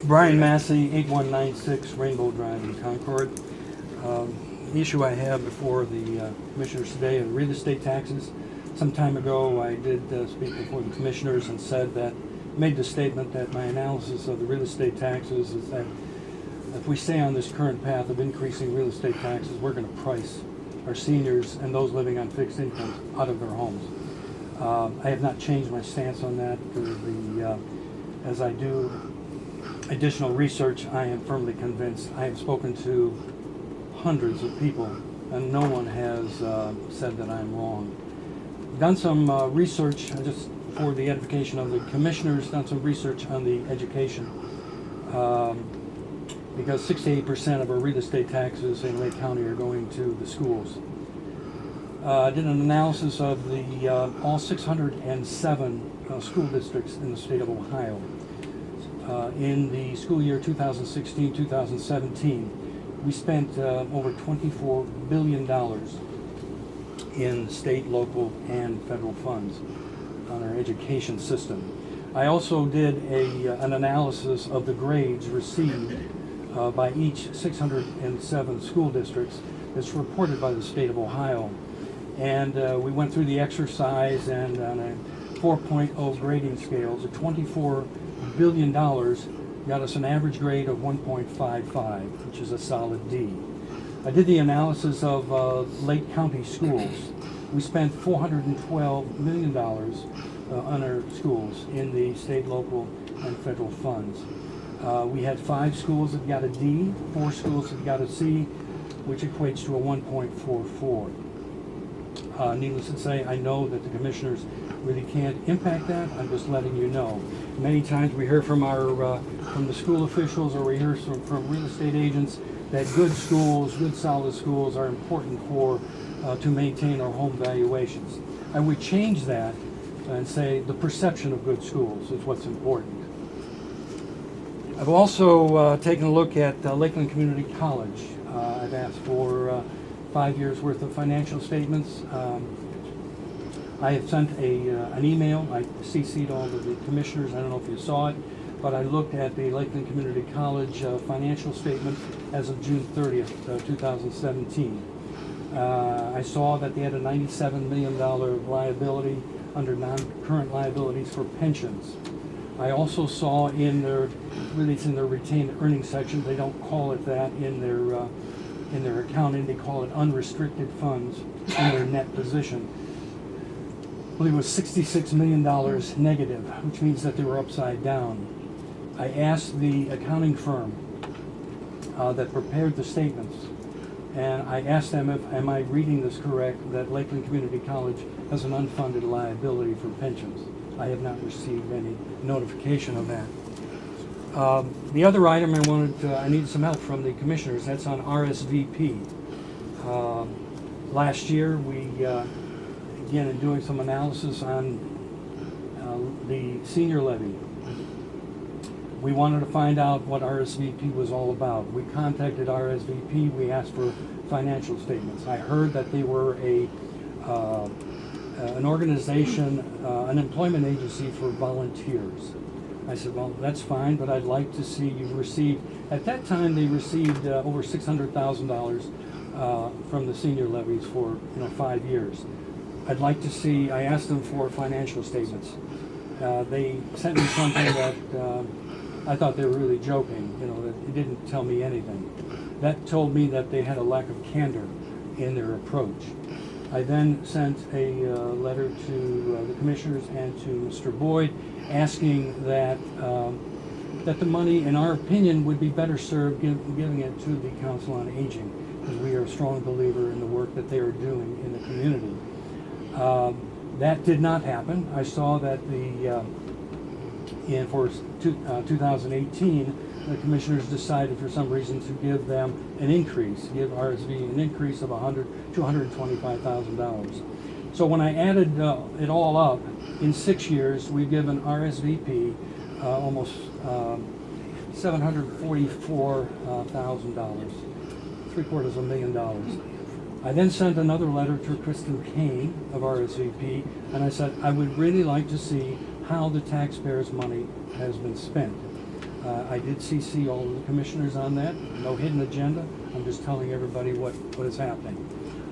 Brian Massey, 8196 Rainbow Drive in Concord. The issue I have before the commissioners today are real estate taxes. Some time ago I did speak before the commissioners and made the statement that my analysis of the real estate taxes is that if we stay on this current path of increasing real estate taxes, we're going to price our seniors and those living on fixed incomes out of their homes. I have not changed my stance on that. As I do additional research, I am firmly convinced. I have spoken to hundreds of people, and no one has said that I'm wrong. Done some research, just for the edification of the commissioners, done some research on the education, because 68% of our real estate taxes in Lake County are going to the schools. Did an analysis of the all 607 school districts in the state of Ohio. In the school year 2016-2017, we spent over $24 billion in state, local, and federal funds on our education system. I also did an analysis of the grades received by each 607 school districts that's reported by the state of Ohio. And we went through the exercise, and on a 4.0 grading scales, a $24 billion got us an average grade of 1.55, which is a solid D. I did the analysis of Lake County schools. We spent $412 million on our schools in the state, local, and federal funds. We had 5 schools that got a D, 4 schools that got a C, which equates to a 1.44. Needless to say, I know that the commissioners really can't impact that. I'm just letting you know. Many times we hear from the school officials, or we hear from real estate agents that good schools, good solid schools are important to maintain our home valuations. I would change that and say the perception of good schools is what's important. I've also taken a look at Lakeland Community College. I've asked for 5 years worth of financial statements. I have sent an email. I CC'd all of the commissioners. I don't know if you saw it, but I looked at the Lakeland Community College financial statement as of June 30th, 2017. I saw that they had a $97 million liability under non-current liabilities for pensions. I also saw in their retained earnings section, they don't call it that in their accounting, they call it unrestricted funds in their net position. I believe it was $66 million negative, which means that they were upside down. I asked the accounting firm that prepared the statements, and I asked them, am I reading this correct, that Lakeland Community College has an unfunded liability for pensions. I have not received any notification of that. The other item I needed some help from the commissioners. That's on RSVP. Last year, we again in doing some analysis on the senior levy, we wanted to find out what RSVP was all about. We contacted RSVP. We asked for financial statements. I heard that they were an organization, an employment agency for volunteers. I said, well, that's fine, but I'd like to see you receive. At that time, they received over $600,000 from the senior levies for 5 years. I'd like to see. I asked them for financial statements. They sent me something that I thought they were really joking. That it didn't tell me anything. That told me that they had a lack of candor in their approach. I then sent a letter to the commissioners and to Mr. Boyd, asking that the money, in our opinion, would be better served giving it to the Council on Aging, because we are a strong believer in the work that they are doing in the community. That did not happen. I saw that for 2018, the commissioners decided for some reason to give them an increase, give RSV an increase of $225,000. So when I added it all up, in 6 years, we've given RSVP almost $744,000, $750,000. I then sent another letter to Kristen Kane of RSVP, and I said, I would really like to see how the taxpayers' money has been spent. I did CC all of the commissioners on that. No hidden agenda. I'm just telling everybody what is happening.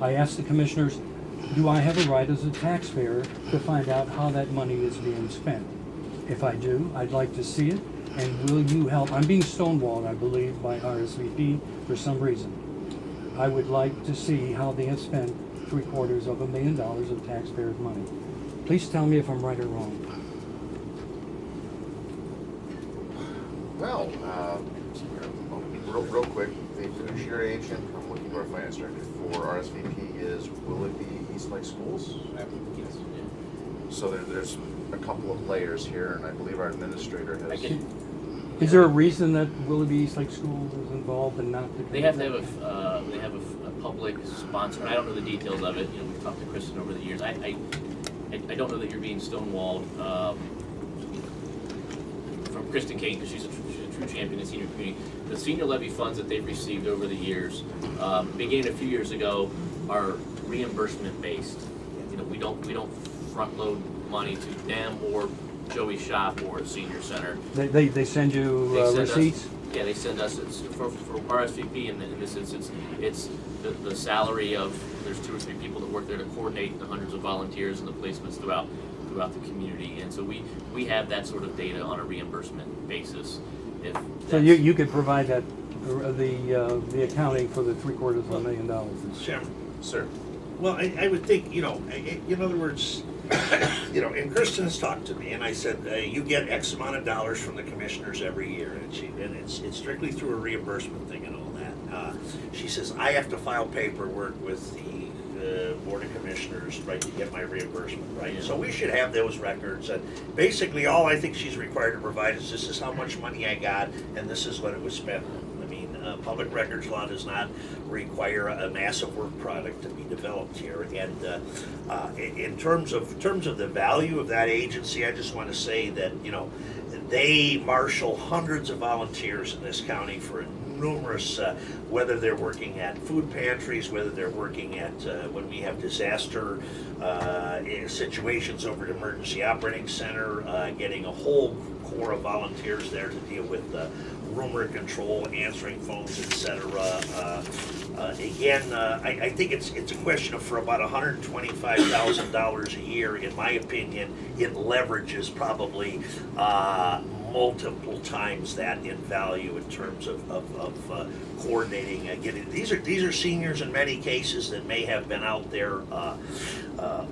I asked the commissioners, do I have a right as a taxpayer to find out how that money is being spent? If I do, I'd like to see it. And will you help? I'm being stonewalled, I believe, by RSVP for some reason. I would like to see how they have spent $750,000 of taxpayers' money. Please tell me if I'm right or wrong. Well, real quick, the fiduciary agent, I'm looking for a finance director for RSVP is, will it be East Lake Schools? Yes. So there's a couple of layers here, and I believe our administrator has. Is there a reason that Willoughby East Lake Schools is involved and not the? They have to have a public sponsor, and I don't know the details of it. You know, we've talked to Kristen over the years. I don't know that you're being stonewalled from Kristen Kane, because she's a true champion in senior community. The senior levy funds that they've received over the years, beginning a few years ago, are reimbursement based. You know, we don't front load money to them or Joey's shop or senior center. They send you receipts? Yeah, they send us, it's for RSVP, and in this instance, it's the salary of, there's 2 or 3 people that work there to coordinate the hundreds of volunteers and the placements throughout the community. And so we have that sort of data on a reimbursement basis. So you could provide that, the accounting for the $750,000. Chairman. Sir. Well, I would think, in other words, and Kristen has talked to me, and I said, you get X amount of dollars from the commissioners every year, and it's strictly through a reimbursement thing and all that. She says, I have to file paperwork with the Board of Commissioners, right, to get my reimbursement, right? Yeah. So we should have those records, and basically all I think she's required to provide is this is how much money I got, and this is what it was spent on. Public records law does not require a massive work product to be developed here. And in terms of the value of that agency, I just want to say that they marshal hundreds of volunteers in this county for numerous, whether they're working at food pantries, whether they're working at when we have disaster situations over at Emergency Operating Center, getting a whole corps of volunteers there to deal with rumor control, answering phones, etc. Again, I think it's a question of, for about $125,000 a year, in my opinion, it leverages probably multiple times that in value in terms of coordinating. Getting these are seniors in many cases that may have been out there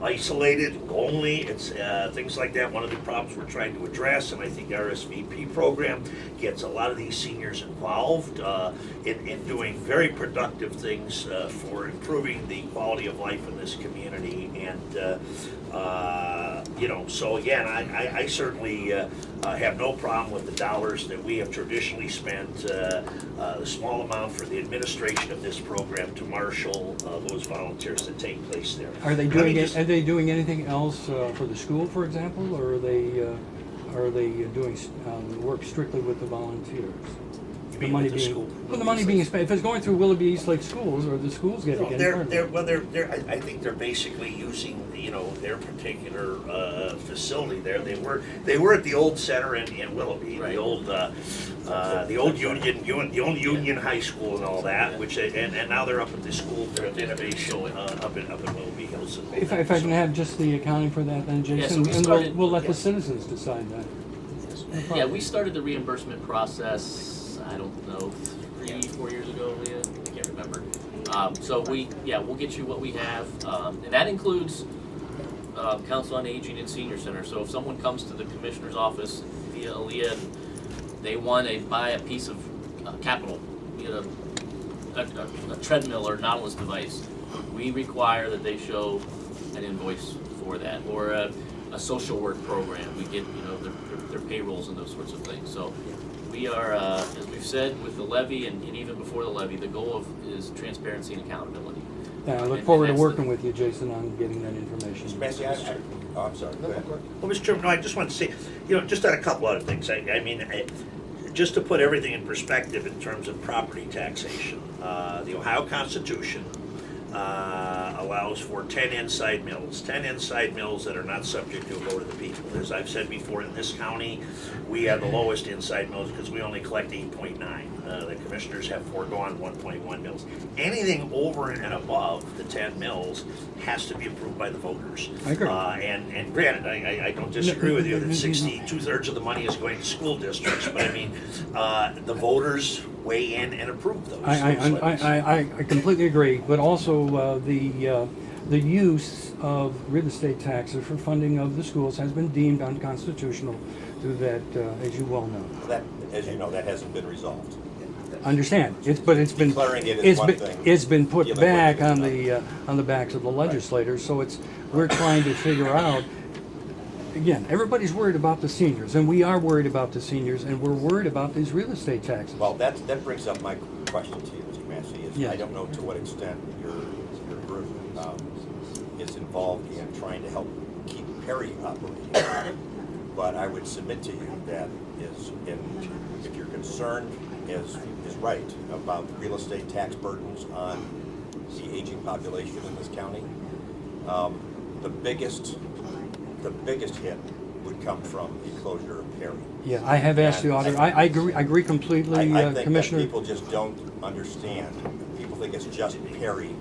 isolated, lonely. It's things like that. One of the problems we're trying to address, and I think the RSVP program gets a lot of these seniors involved in doing very productive things for improving the quality of life in this community. And so again, I certainly have no problem with the dollars that we have traditionally spent, the small amount for the administration of this program to marshal those volunteers that take place there. Are they doing anything else for the school, for example, or are they doing work strictly with the volunteers? The money being spent. If it's going through Willoughby East Lake Schools, or the schools getting I think they're basically using their particular facility there. They were at the old center in Willoughby, right. the old Union High School and all that, which and now they're up at the school for innovation up in Willoughby Hills. If I can have just the accounting for that, then Jason, and we'll let the citizens decide that. No Yeah, we started the reimbursement process, I don't know, 3-4 years ago, Leah? I can't remember. So we'll get you what we have, and that includes Council on Aging and Senior Center. So if someone comes to the Commissioner's office via Leah and they want to buy a piece of capital, a treadmill or Nautilus device, we require that they show an invoice for that, or a social work program. We get their payrolls and those sorts of things. So we are, as we've said, with the levy and even before the levy, the goal is transparency and accountability. Yeah, I look forward to working with you, Jason, on getting that information. I'm sorry. Go ahead. Well, Mr. Chairman, I just want to say, just on a couple other things. I mean, just to put everything in perspective in terms of property taxation, the Ohio Constitution allows for 10 inside mills, 10 inside mills that are not subject to a vote of the people. As I've said before, in this county, we have the lowest inside mills because we only collect 8.9. The commissioners have foregone 1.1 mills. Anything over and above the 10 mills has to be approved by the voters. I agree. And granted, I don't disagree with you that 2/3 of the money is going to school districts, but I mean, the voters weigh in and approve those. I completely agree, but also the use of real estate taxes for funding of the schools has been deemed unconstitutional through that, as you well know. That, as you know, that hasn't been resolved. Understand, it's been Declaring it is one thing. It's been put Dealing back with it on is the backs of the legislators. So we're trying to figure out. Again, everybody's worried about the seniors, and we are worried about the seniors, and we're worried about these real estate taxes. Well, that brings up my question to you, Mr. Massey, is Yes. I don't know to what extent your group is involved in trying to help keep Perry operating. But I would submit to you that if your concern is right about real estate tax burdens on the aging population in this county, the biggest hit would come from the closure of Perry. Yeah, I have asked the auditor. I agree completely, I think Commissioner. that people just don't understand. People think it's just Perry,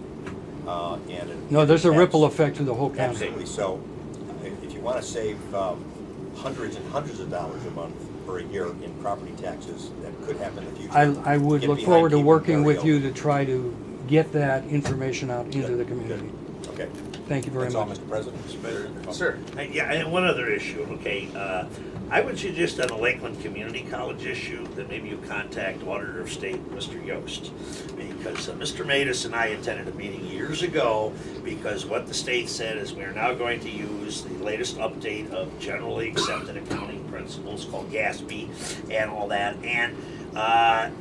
and No, there's a tax- ripple effect to the whole county. Absolutely. So, if you want to save hundreds and hundreds of dollars a month or a year in property taxes, that could happen in the future. I would Get look behind forward to keeping working Perry with you open. to try to get that information out into Good, the community. good. Okay. Thank you very That's all, much. Mr. President. Sir. Yeah, and one other issue, okay, I would suggest on the Lakeland Community College issue that maybe you contact Auditor of State, Mr. Yost, because Mr. Matus and I attended a meeting years ago, because what the state said is we are now going to use the latest update of generally accepted accounting principles called GASB and all that, and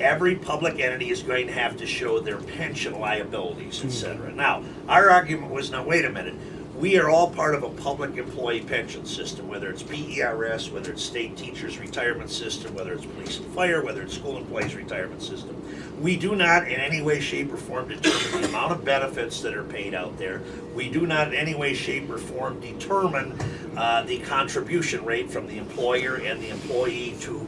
every public entity is going to have to show their pension liabilities, etc. Now, our argument was, now wait a minute, we are all part of a public employee pension system, whether it's PERS, whether it's state teachers retirement system, whether it's police and fire, whether it's school employees retirement system. We do not in any way, shape, or form determine the amount of benefits that are paid out there. We do not in any way, shape, or form determine the contribution rate from the employer and the employee to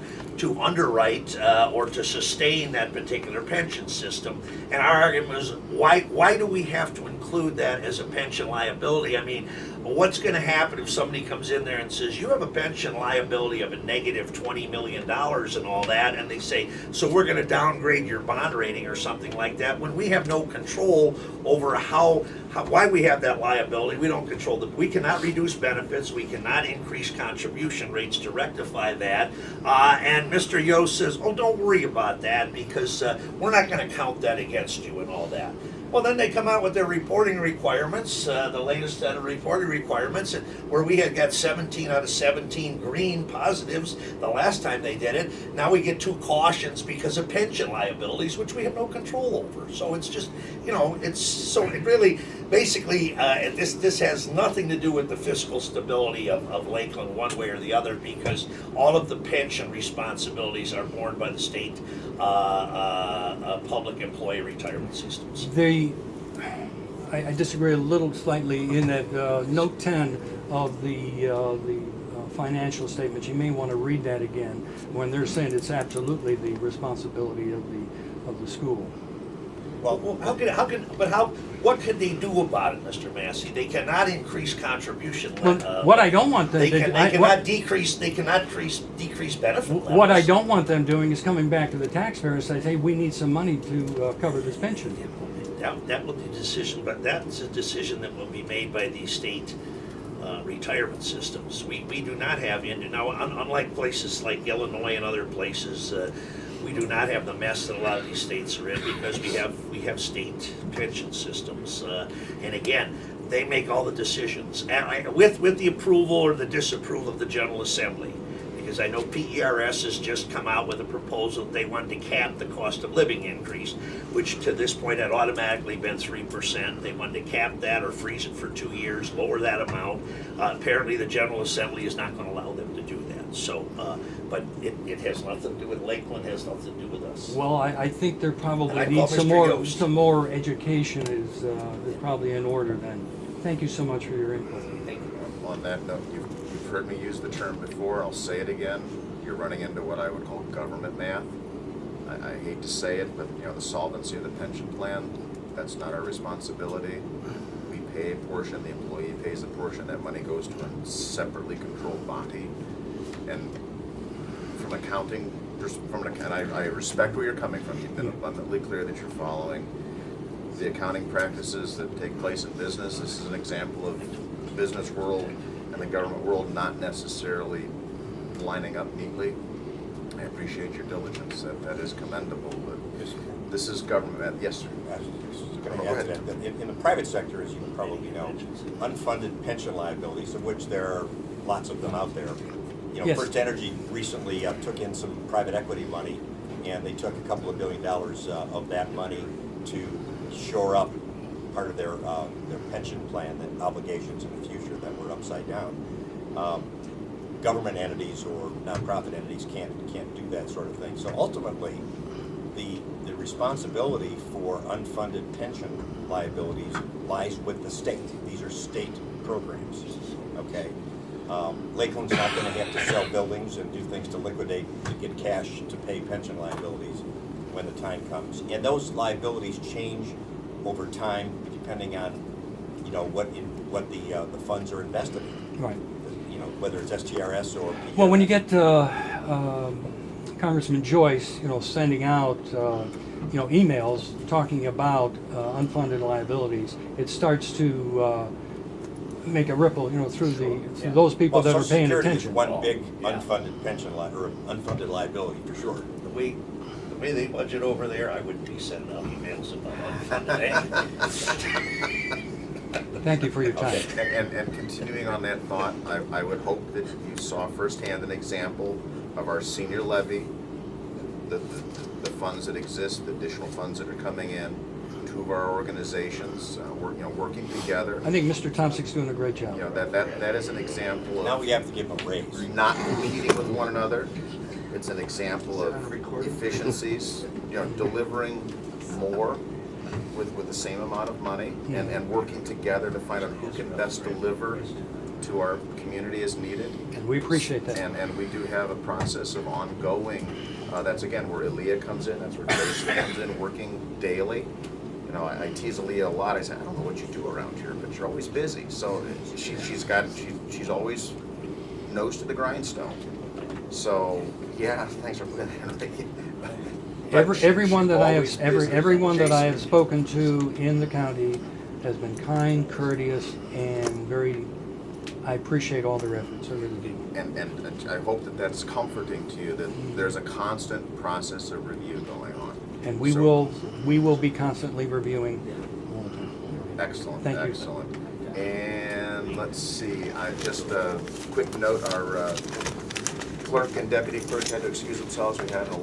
underwrite or to sustain that particular pension system. And our argument was, why do we have to include that as a pension liability? I mean, what's going to happen if somebody comes in there and says, you have a pension liability of a negative $20 million and all that, and they say, so we're going to downgrade your bond rating or something like that, when we have no control over why we have that liability. We don't control we cannot reduce benefits, we cannot increase contribution rates to rectify that, and Mr. Yost says, oh, don't worry about that, because we're not going to count that against you and all that. Well, then they come out with their reporting requirements, the latest set of reporting requirements, and where we had got 17 out of 17 green positives the last time they did it. Now we get 2 cautions because of pension liabilities, which we have no control over. So it's just, it really, basically, this has nothing to do with the fiscal stability of Lakeland one way or the other, because all of the pension responsibilities are borne by the state public employee retirement systems. I disagree a little slightly in that note 10 of the financial statement. You may want to read that again when they're saying it's absolutely the responsibility of the school. Well, what could they do about it, Mr. Massey? They cannot increase contribution. What I don't want them They to cannot decrease benefit levels. what I don't want them doing is coming back to the taxpayer and say, hey, we need some money to cover this pension. That will be a decision, but that's a decision that will be made by the state retirement systems. We do not have, now unlike places like Illinois and other places, we do not have the mess that a lot of these states are in, because we have state pension systems, and again, they make all the decisions, and with the approval or the disapproval of the General Assembly. Because I know PERS has just come out with a proposal that they wanted to cap the cost of living increase, which to this point had automatically been 3%. They wanted to cap that or freeze it for 2 years, lower that amount. Apparently the General Assembly is not going to allow them to do that. So but it has nothing to do with Lakeland, has nothing to do with us. Well, I think there And probably I needs call some Mr. more, Yost. some more education is probably in order then. Thank you so much for your input. Thank you. On that note, you've heard me use the term before, I'll say it again. You're running into what I would call government math. I hate to say it, but the solvency of the pension plan, that's not our responsibility. We pay a portion, the employee pays a portion, that money goes to a separately controlled body. And from accounting, and I respect where you're coming from. You've been abundantly clear that you're following the accounting practices that take place in business. This is an example of the business world and the government world not necessarily lining up neatly. I appreciate your diligence. That is commendable. But this is government. Yes, sir. Going to add to that, in the private sector, as you probably know, unfunded pension liabilities, of which there are lots of them out there. Yes. First Energy recently took in some private equity money, and they took a couple of $2 billion of that money to shore up part of their pension plan, the obligations in the future that were upside down. Government entities or nonprofit entities can't do that sort of thing. So ultimately, the responsibility for unfunded pension liabilities lies with the state. These are state programs, okay? Lakeland's not going to have to sell buildings and do things to liquidate to get cash to pay pension liabilities when the time comes. And those liabilities change over time depending on, what the funds are invested in. Right. Whether it's STRS or PPP. Well, when you get Congressman Joyce, sending out, emails talking about unfunded liabilities, it starts to make a ripple, through those people that are paying Social Security attention. is one big unfunded pension or unfunded liability for sure. The way they budget over there, I wouldn't be sending out emails about unfunded. Thank you for your time. Okay. And continuing on that thought, I would hope that you saw firsthand an example of our senior levy, the funds that exist, the additional funds that are coming in, two of our organizations, working together. I think Mr. Tomsik's doing a great job. That is an example Now of we have to give them a raise. not competing with one another. It's an example of efficiencies, delivering more with the same amount of money and working together to find out who can best deliver to our community as needed. And we appreciate that. And we do have a process of ongoing, that's again where Aaliyah comes in, that's where Tracy comes in, working daily. I tease Aaliyah a lot. I say, I don't know what you do around here, but you're always busy. So she's always nose to the grindstone. So yeah, thanks for putting that in. Everyone that I have spoken to in the county has been kind, courteous, and I appreciate all their efforts. I really do. And I hope that that's comforting to you, that there's a constant process of review going on. And we will be constantly reviewing all the time. Excellent. Thank you. Excellent. And let's see, just a quick note, our clerk and deputy clerk had to excuse themselves. We had an